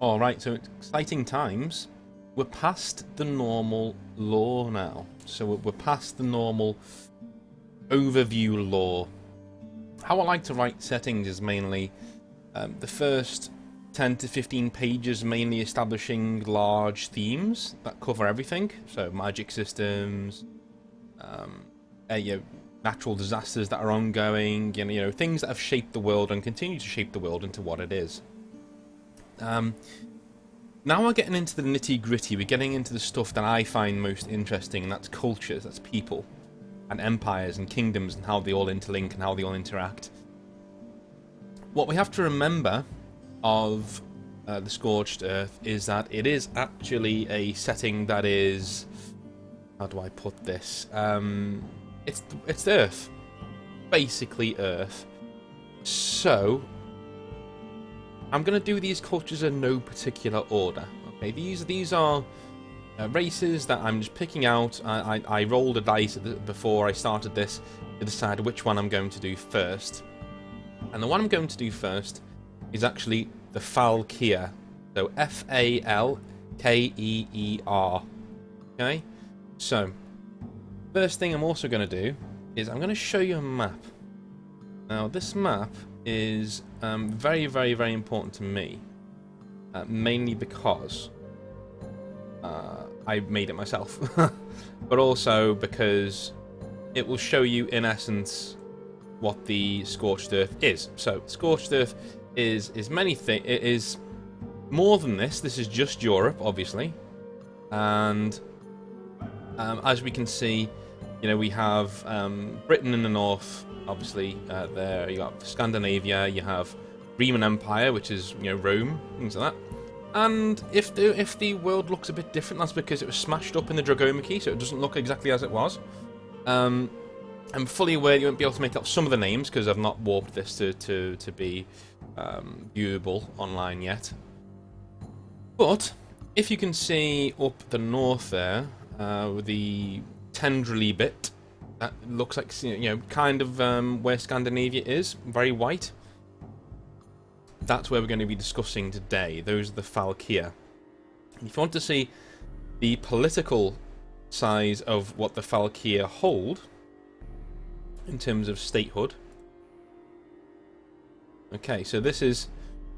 Alright, so exciting times. We're past the normal lore now. So we're past the normal overview lore. How I like to write settings is mainly the first 10 to 15 pages mainly establishing large themes that cover everything. So magic systems, natural disasters that are ongoing, things that have shaped the world and continue to shape the world into what it is. Now we're getting into the nitty-gritty. We're getting into the stuff that I find most interesting, and that's cultures, that's people, and empires and kingdoms, and how they all interlink and how they all interact. What we have to remember of the Scorched Earth is that it is actually a setting that is... How do I put this? It's Earth. Basically Earth. So I'm going to do these cultures in no particular order. Okay, these are races that I'm just picking out. I rolled a dice before I started this to decide which one I'm going to do first. And the one I'm going to do first is actually the Falkeer. So Falkeer. Okay? So, first thing I'm also going to do is I'm going to show you a map. Now, this map is very, very, very important to me. Mainly because I made it myself. But also because it will show you, in essence, what the Scorched Earth is. So, Scorched Earth is many things. It is more than this. This is just Europe, obviously. And as we can see, we have Britain in the north, obviously. There you got Scandinavia. You have Roman Empire, which is Rome, things like that. And if the world looks a bit different, that's because it was smashed up in the Dragomachy, so it doesn't look exactly as it was. I'm fully aware you won't be able to make out some of the names because I've not warped this to be viewable online yet. But if you can see up the north there, with the tendrily bit, that looks like kind of where Scandinavia is, very white. That's where we're going to be discussing today. Those are the Falkeer. If you want to see the political size of what the Falkeer hold in terms of statehood. Okay, so this is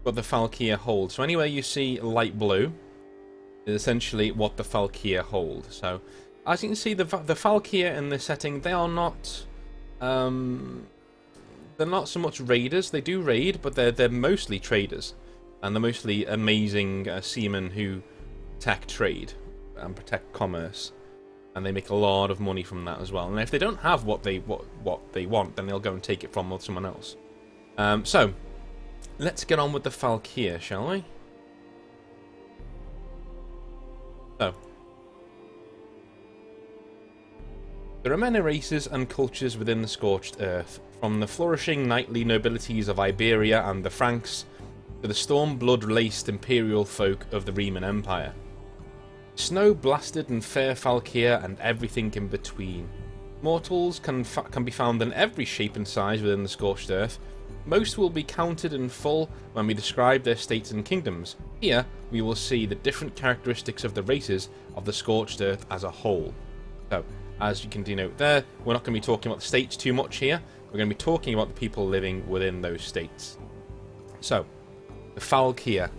what the Falkeer hold. So anywhere you see light blue is essentially what the Falkeer hold. So as you can see, the Falkeer in this setting, they are not they're not so much raiders. They do raid, but they're mostly traders, and they're mostly amazing seamen who protect trade and protect commerce. And they make a lot of money from that as well. And if they don't have what they want, then they'll go and take it from someone else. So, let's get on with the Falkeer, shall we? So, there are many races and cultures within the Scorched Earth, from the flourishing knightly nobilities of Iberia and the Franks, to the storm-blood-laced imperial folk of the Roman Empire. Snow-blasted and fair Falkeer and everything in between. Mortals can be found in every shape and size within the Scorched Earth. Most will be counted in full when we describe their states and kingdoms. Here, we will see the different characteristics of the races of the Scorched Earth as a whole. So, as you can denote there, we're not going to be talking about the states too much here. We're going to be talking about the people living within those states. So, the Falkeer.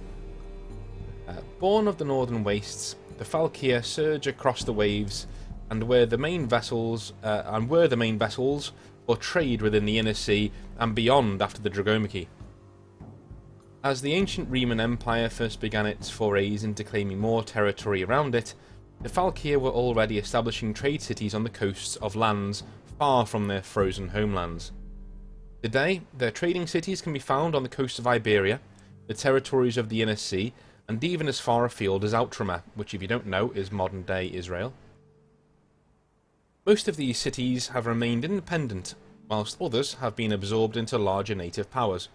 Born of the northern wastes, the Falkeer surge across the waves and were the main vessels for trade within the inner sea and beyond after the Dragomachy. As the ancient Roman Empire first began its forays into claiming more territory around it, the Falkeer were already establishing trade cities on the coasts of lands far from their frozen homelands. Today, their trading cities can be found on the coast of Iberia, the territories of the inner sea, and even as far afield as Outremer, which, if you don't know, is modern-day Israel. Most of these cities have remained independent, whilst others have been absorbed into larger native powers.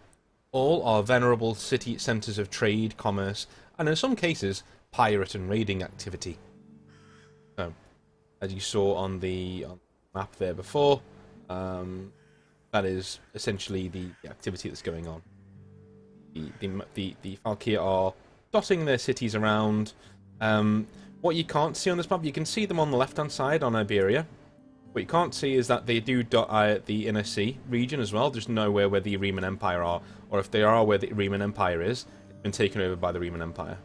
All are venerable city centres of trade, commerce, and in some cases, pirate and raiding activity. So, as you saw on the map there before, that is essentially the activity that's going on. The Falkeer are dotting their cities around. What you can't see on this map, you can see them on the left-hand side on Iberia. What you can't see is that they do dot the inner sea region as well. There's nowhere where the Ariman Empire are, or if they are where the Ariman Empire is, it's been taken over by the Ariman Empire.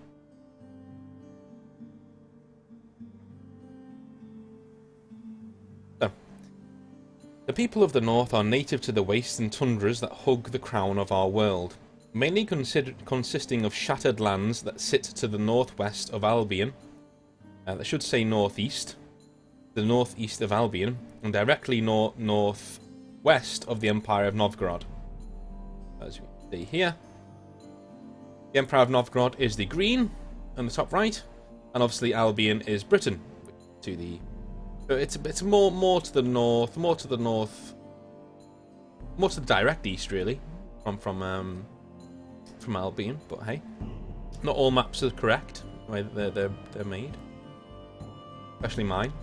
So, the people of the north are native to the wastes and tundras that hug the crown of our world, mainly consisting of shattered lands that sit to the northwest of Albion. That should say northeast. The northeast of Albion, and directly northwest of the Empire of Novgorod. As we see here, the Empire of Novgorod is the green on the top right, and obviously Albion is Britain. To the, so it's more to the north, more to the direct east really, from Albion. But hey, not all maps are correct the way that they're made, especially mine.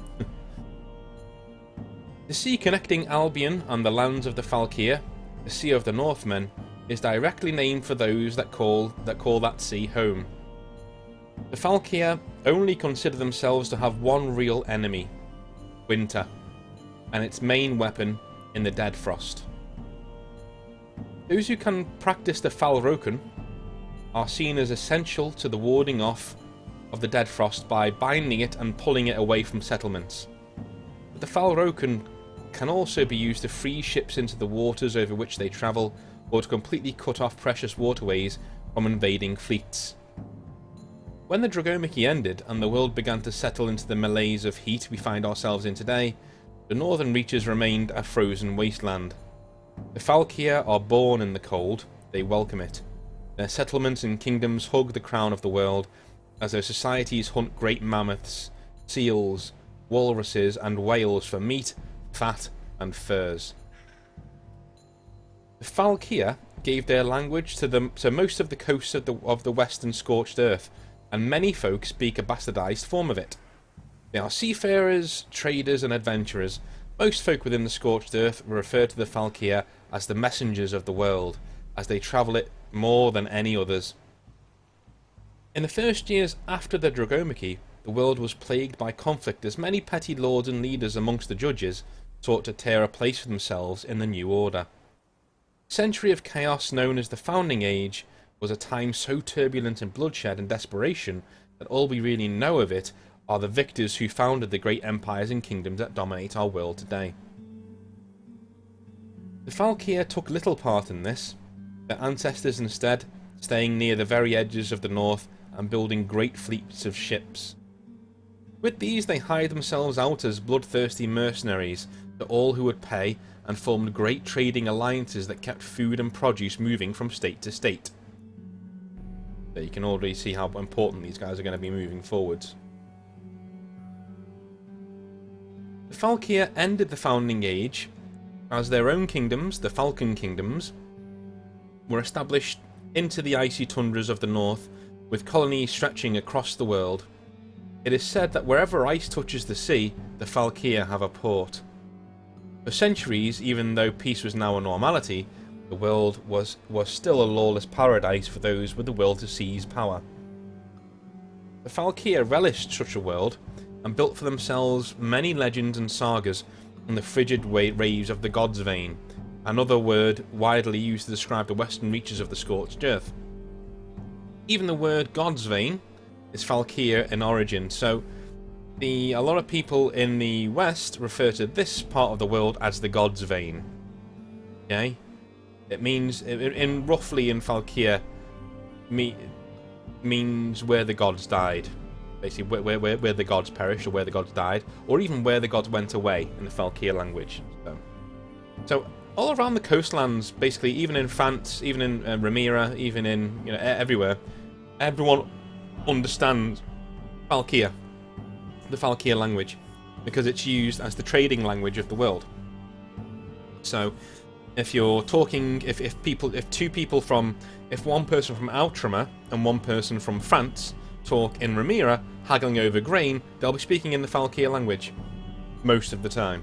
The sea connecting Albion and the lands of the Falkeer, the Sea of the Northmen, is directly named for those that call that sea home. The Falkeer only consider themselves to have one real enemy, winter, and its main weapon in the Dead Frost. Those who can practice the Falroken are seen as essential to the warding off of the Dead Frost by binding it and pulling it away from settlements. But the Falroken can also be used to free ships into the waters over which they travel, or to completely cut off precious waterways from invading fleets. When the Dragomici ended and the world began to settle into the malaise of heat we find ourselves in today, the northern reaches remained a frozen wasteland. The Falkeer are born in the cold, they welcome it. Their settlements and kingdoms hug the crown of the world, as their societies hunt great mammoths, seals, walruses and whales for meat, fat and furs. The Falkeer gave their language to most of the coasts of the western Scorched Earth, and many folk speak a bastardized form of it. They are seafarers, traders and adventurers. Most folk within the Scorched Earth refer to the Falkeer as the messengers of the world, as they travel it more than any others. In the first years after the Dragomici, the world was plagued by conflict as many petty lords and leaders amongst the judges sought to tear a place for themselves in the new order. The century of chaos known as the Founding Age was a time so turbulent in bloodshed and desperation that all we really know of it are the victors who founded the great empires and kingdoms that dominate our world today. The Falkeer took little part in this, their ancestors instead staying near the very edges of the north and building great fleets of ships. With these they hired themselves out as bloodthirsty mercenaries to all who would pay, and formed great trading alliances that kept food and produce moving from state to state. So you can already see how important these guys are going to be moving forwards. The Falkeer ended the Founding Age as their own kingdoms, the Falcon Kingdoms, were established into the icy tundras of the north, with colonies stretching across the world. It is said that wherever ice touches the sea, the Falkeer have a port. For centuries, even though peace was now a normality, the world was still a lawless paradise for those with the will to seize power. The Falkeer relished such a world, and built for themselves many legends and sagas in the frigid raves of the God's Vein, another word widely used to describe the western reaches of the Scorched Earth. Even the word God's Vein is Falkeer in origin, so a lot of people in the West refer to this part of the world as the God's Vein. Okay? It means, roughly in Falkeer, means where the gods died. Basically, where the gods perished, or where the gods died, or even where the gods went away in the Falkeer language. So all around the coastlands, basically, even in France, even in Ramira, even in everywhere, everyone understands Falkeer, the Falkeer language, because it's used as the trading language of the world. So if you're talking, if one person from Outremer and one person from France talk in Ramira, haggling over grain, they'll be speaking in the Falkeer language most of the time.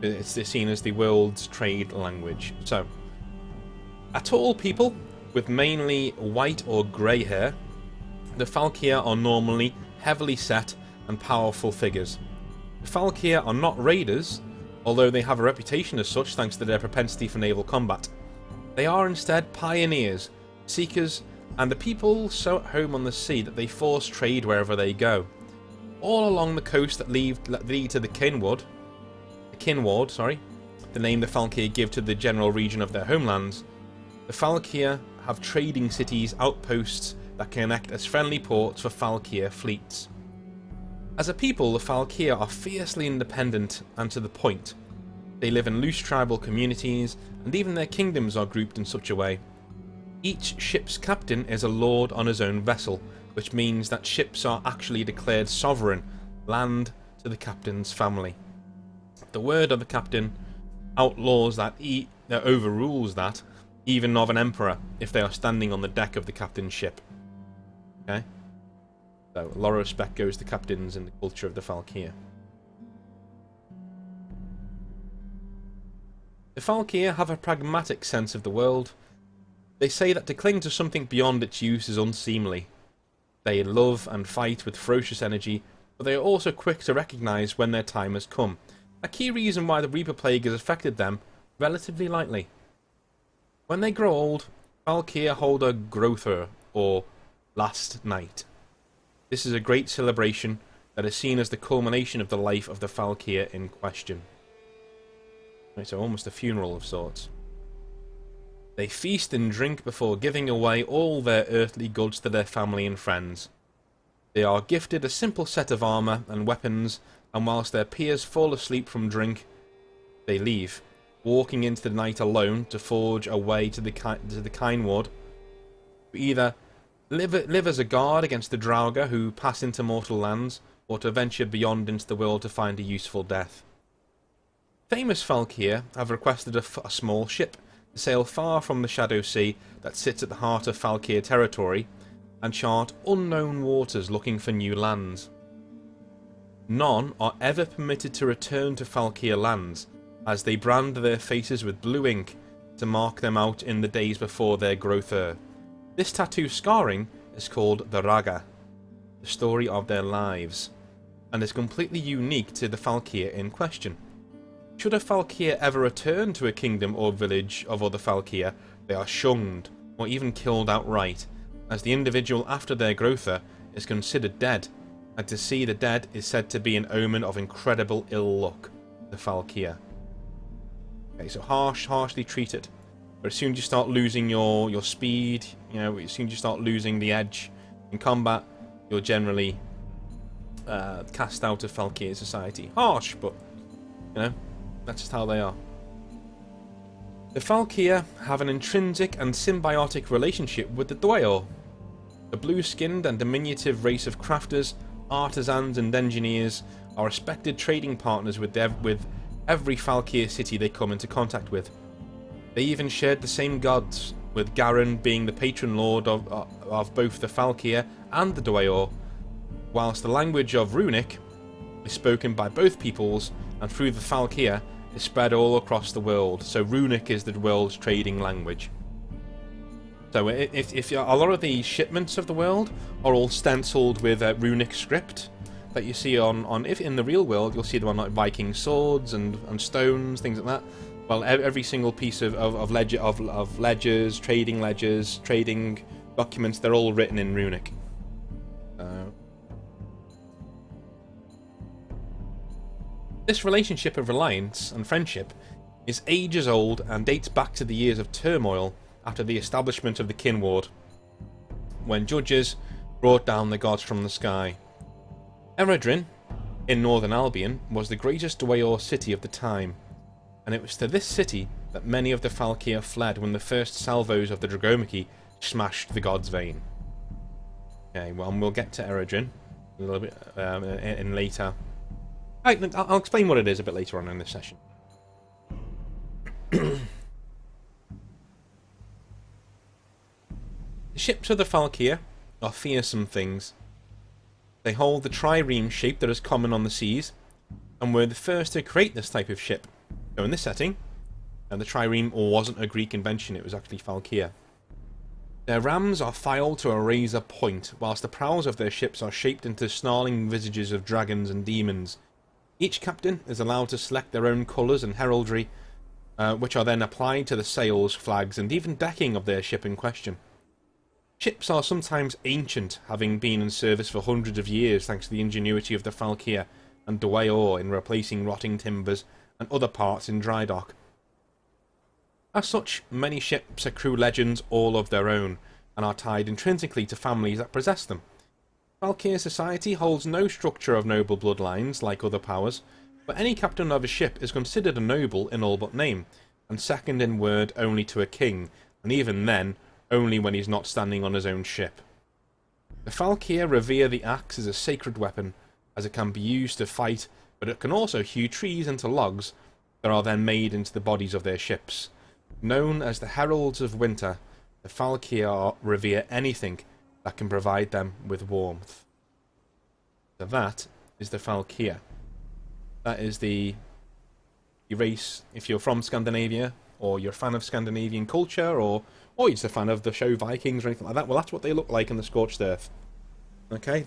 It's seen as the world's trade language. So, a tall people with mainly white or grey hair, The Falkeer are normally heavily set and powerful figures. The Falkeer are not raiders, although they have a reputation as such thanks to their propensity for naval combat. They are instead pioneers, seekers, and the people so at home on the sea that they force trade wherever they go. All along the coast that lead to the Kinward, the name the Falkeer give to the general region of their homelands, the Falkeer have trading cities, outposts that can act as friendly ports for Falkeer fleets. As a people, the Falkeer are fiercely independent and to the point. They live in loose tribal communities, and even their kingdoms are grouped in such a way. Each ship's captain is a lord on his own vessel, which means that ships are actually declared sovereign, land to the captain's family. The word of the captain outlaws that, overrules that, even of an emperor, if they are standing on the deck of the captain's ship. Okay? So, a lot of respect goes to captains in the culture of the Falkeer. The Falkeer have a pragmatic sense of the world. They say that to cling to something beyond its use is unseemly. They love and fight with ferocious energy, but they are also quick to recognise when their time has come. A key reason why the Reaper Plague has affected them relatively lightly. When they grow old, Falkeer hold a Grother, or Last Night. This is a great celebration that is seen as the culmination of the life of the Falkeer in question. Right, so almost a funeral of sorts. They feast and drink before giving away all their earthly goods to their family and friends. They are gifted a simple set of armour and weapons, and whilst their peers fall asleep from drink, they leave, walking into the night alone to forge a way to the Kinward, to either live as a guard against the Draugr who pass into mortal lands, or to venture beyond into the world to find a useful death. Famous Falkeer have requested a small ship to sail far from the Shadow Sea that sits at the heart of Falkeer territory and chart unknown waters looking for new lands. None are ever permitted to return to Falkeer lands, as they brand their faces with blue ink to mark them out in the days before their Grother. This tattoo scarring is called the Raga, the story of their lives, and is completely unique to the Falkeer in question. Should a Falkeer ever return to a kingdom or village of other Falkeer, they are shunned, or even killed outright, as the individual after their Grother is considered dead, and to see the dead is said to be an omen of incredible ill luck, the Falkeer. Okay, so harshly treated. But as soon as you start losing your speed, as soon as you start losing the edge in combat, you're generally cast out of Falkeer society. Harsh, but, that's just how they are. The Falkeer have an intrinsic and symbiotic relationship with the Dwayor. The blue-skinned and diminutive race of crafters, artisans and engineers are respected trading partners with every Falkeer city they come into contact with. They even shared the same gods, with Garen being the patron lord of both the Falkeer and the Dwayor, whilst the language of Runic is spoken by both peoples, and through the Falkeer is spread all across the world. So Runic is the world's trading language. So if a lot of the shipments of the world are all stenciled with Runic script that you see if in the real world, you'll see them on like Viking swords and stones, things like that. Well, every single piece of ledgers, trading documents, they're all written in Runic. This relationship of reliance and friendship is ages old and dates back to the years of turmoil after the establishment of the Kinward, when judges brought down the gods from the sky. Eredrin, in northern Albion, was the greatest Dwayor city of the time, and it was to this city that many of the Falkeer fled when the first salvos of the Dragomaki smashed the god's vein. Okay, well, we'll get to Eredrin a little bit in later. I'll explain what it is a bit later on in this session. The ships of the Falkeer are fearsome things. They hold the trireme shape that is common on the seas, and were the first to create this type of ship. So in this setting, the trireme wasn't a Greek invention, it was actually Falkeer. Their rams are filed to a razor point, whilst the prows of their ships are shaped into snarling visages of dragons and demons. Each captain is allowed to select their own colours and heraldry, which are then applied to the sails, flags, and even decking of their ship in question. Ships are sometimes ancient, having been in service for hundreds of years thanks to the ingenuity of the Falkeer and Dwayor in replacing rotting timbers and other parts in dry dock. As such, many ships accrue legends all of their own, and are tied intrinsically to families that possess them. Falkeer society holds no structure of noble bloodlines like other powers, but any captain of a ship is considered a noble in all but name, and second in word only to a king, and even then, only when he's not standing on his own ship. The Falkeer revere the axe as a sacred weapon, as it can be used to fight, but it can also hew trees into logs that are then made into the bodies of their ships. Known as the Heralds of Winter, the Falkeer revere anything that can provide them with warmth. So that is the Falkeer. That is the race, if you're from Scandinavia, or you're a fan of Scandinavian culture, or you're just a fan of the show Vikings or anything like that, well, that's what they look like in the Scorched Earth. Okay?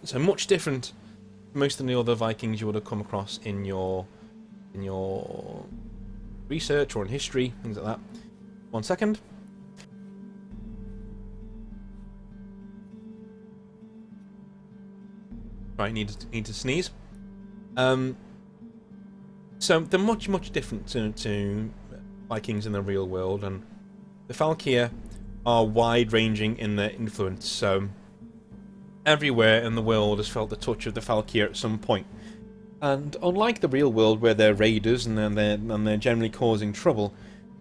So much different from most of the other Vikings you would have come across in your research or in history, things like that. 1 second. Right, need to sneeze. So they're much different to Vikings in the real world, and the Falkeer are wide-ranging in their influence. So everywhere in the world has felt the touch of the Falkeer at some point. And unlike the real world, where they're raiders and they're generally causing trouble,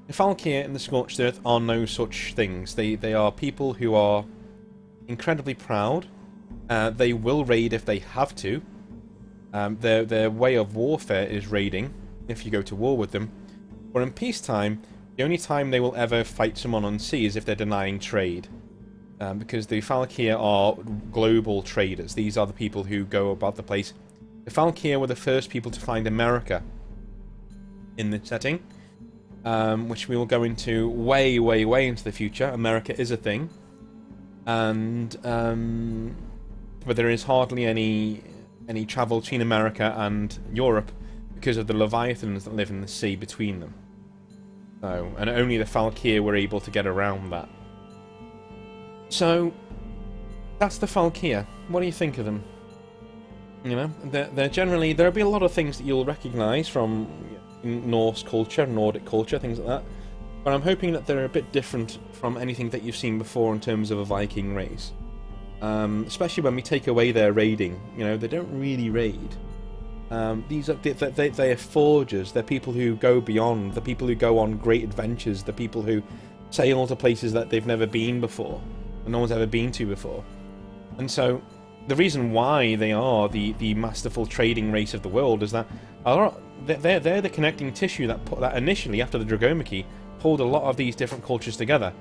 the Falkeer in the Scorched Earth are no such things. They are people who are incredibly proud. They will raid if they have to. Their way of warfare is raiding, if you go to war with them. But in peacetime, the only time they will ever fight someone on sea is if they're denying trade. Because the Falkeer are global traders. These are the people who go about the place. The Falkeer were the first people to find America in the setting, which we will go into way into the future. America is a thing. And but there is hardly any travel between America and Europe because of the Leviathans that live in the sea between them. So, and only the Falkeer were able to get around that. So, that's the Falkeer. What do you think of them? You know, they're generally, there'll be a lot of things that you'll recognise from Norse culture, Nordic culture, things like that. But I'm hoping that they're a bit different from anything that you've seen before in terms of a Viking race. Especially when we take away their raiding. You know, they don't really raid. These are they are forgers. They're people who go beyond. The people who go on great adventures. The people who sail to places that they've never been before, and no one's ever been to before. And so, the reason why they are the masterful trading race of the world is that they're the connecting tissue that initially, after the Dragomachy, pulled a lot of these different cultures together.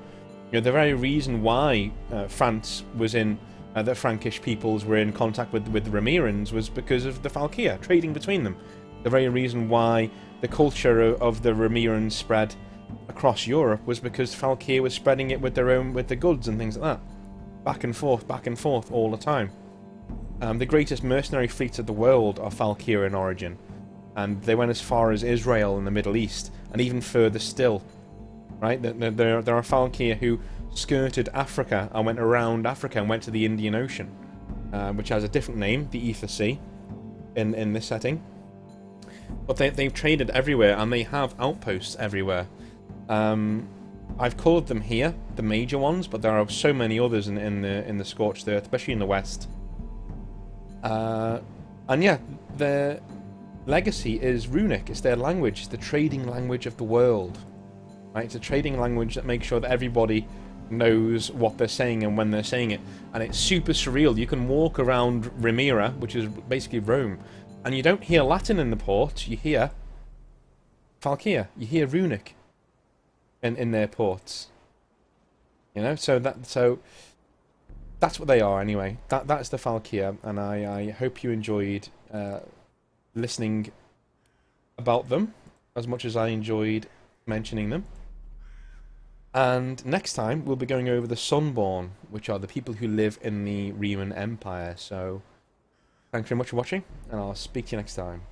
You know, the very reason why France was in, the Frankish peoples were in contact with the Ramirans was because of the Falkeer, trading between them. The very reason why the culture of the Ramirans spread across Europe was because Falkeer was spreading it with the goods and things like that. Back and forth all the time. The greatest mercenary fleets of the world are Falkeer in origin. And they went as far as Israel in the Middle East, and even further still. Right? There are Falkeer who skirted Africa and went around Africa and went to the Indian Ocean, which has a different name, the Ether Sea, in this setting. But they've traded everywhere, and they have outposts everywhere. I've called them here the major ones, but there are so many others in the Scorched Earth, especially in the west. And yeah, their legacy is runic. It's their language. It's the trading language of the world. Right? It's a trading language that makes sure that everybody knows what they're saying and when they're saying it. And it's super surreal. You can walk around Remira, which is basically Rome, and you don't hear Latin in the port. You hear Falkeer. You hear runic in their ports. You know, so that's what they are anyway. That's the Falkeer, and I hope you enjoyed listening about them as much as I enjoyed mentioning them. And next time, we'll be going over the Sunborn, which are the people who live in the Riemann Empire. So, thanks very much for watching, and I'll speak to you next time.